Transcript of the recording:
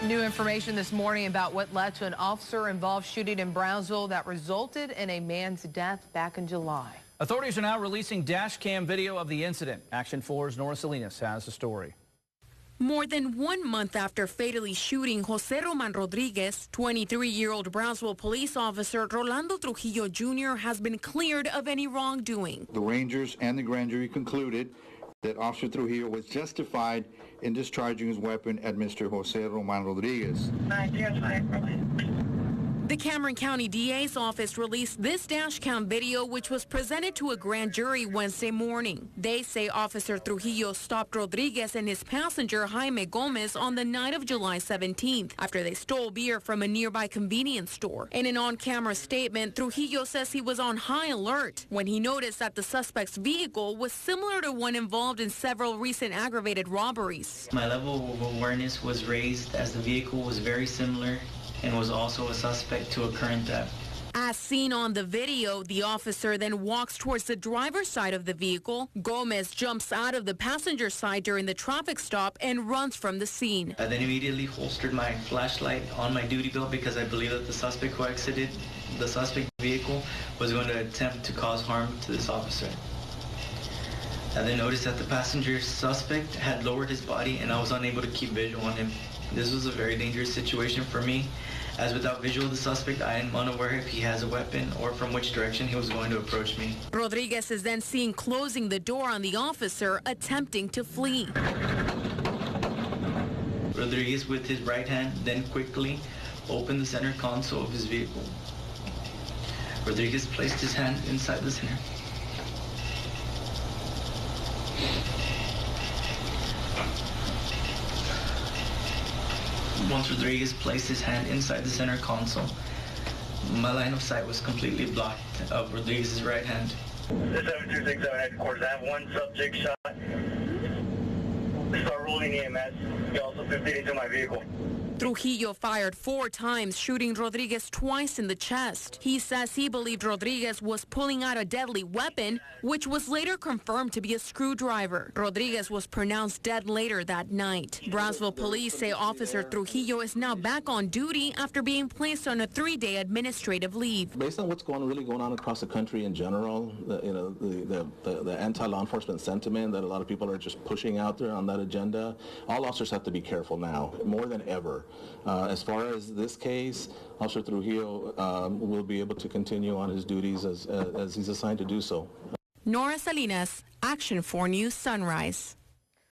New information this morning about what led to an officer-involved shooting in Brownsville that resulted in a man's death back in July. Authorities are now releasing dash cam video of the incident. Action 4's Nora Salinas has the story. More than 1 month after fatally shooting Jose Roman Rodriguez, 23-year-old Brownsville police officer Rolando Trujillo Jr. has been cleared of any wrongdoing. The Rangers and the grand jury concluded that Officer Trujillo was justified in discharging his weapon at Mr. Jose Roman Rodriguez. The Cameron County DA's office released this dash cam video, which was presented to a grand jury Wednesday morning. They say Officer Trujillo stopped Rodriguez and his passenger Jaime Gomez on the night of July 17th after they stole beer from a nearby convenience store. In an on-camera statement, Trujillo says he was on high alert when he noticed that the suspect's vehicle was similar to one involved in several recent aggravated robberies. My level of awareness was raised as the vehicle was very similar and was also a suspect to a current theft. As seen on the video, the officer then walks towards the driver's side of the vehicle. Gomez jumps out of the passenger side during the traffic stop and runs from the scene. I then immediately holstered my flashlight on my duty belt because I believe that the suspect who exited the suspect vehicle was going to attempt to cause harm to this officer. I then noticed that the passenger suspect had lowered his body and I was unable to keep visual on him. This was a very dangerous situation for me, as without visual of the suspect, I am unaware if he has a weapon or from which direction he was going to approach me. Rodriguez is then seen closing the door on the officer, attempting to flee. Rodriguez, with his right hand, then quickly opened the center console of his vehicle. Rodriguez placed his hand inside the center. Once Rodriguez placed his hand inside the center console, my line of sight was completely blocked of Rodriguez's right hand. 7267 headquarters, I have one subject shot. Start rolling EMS. He also 15 into my vehicle. Trujillo fired 4 times, shooting Rodriguez twice in the chest. He says he believed Rodriguez was pulling out a deadly weapon, which was later confirmed to be a screwdriver. Rodriguez was pronounced dead later that night. Brownsville police say Officer Trujillo is now back on duty after being placed on a 3-day administrative leave. Based on what's really going on across the country in general, the anti-law enforcement sentiment that a lot of people are just pushing out there on that agenda, all officers have to be careful now, more than ever. As far as this case, Officer Trujillo will be able to continue on his duties as he's assigned to do so. Nora Salinas, Action 4 News Sunrise.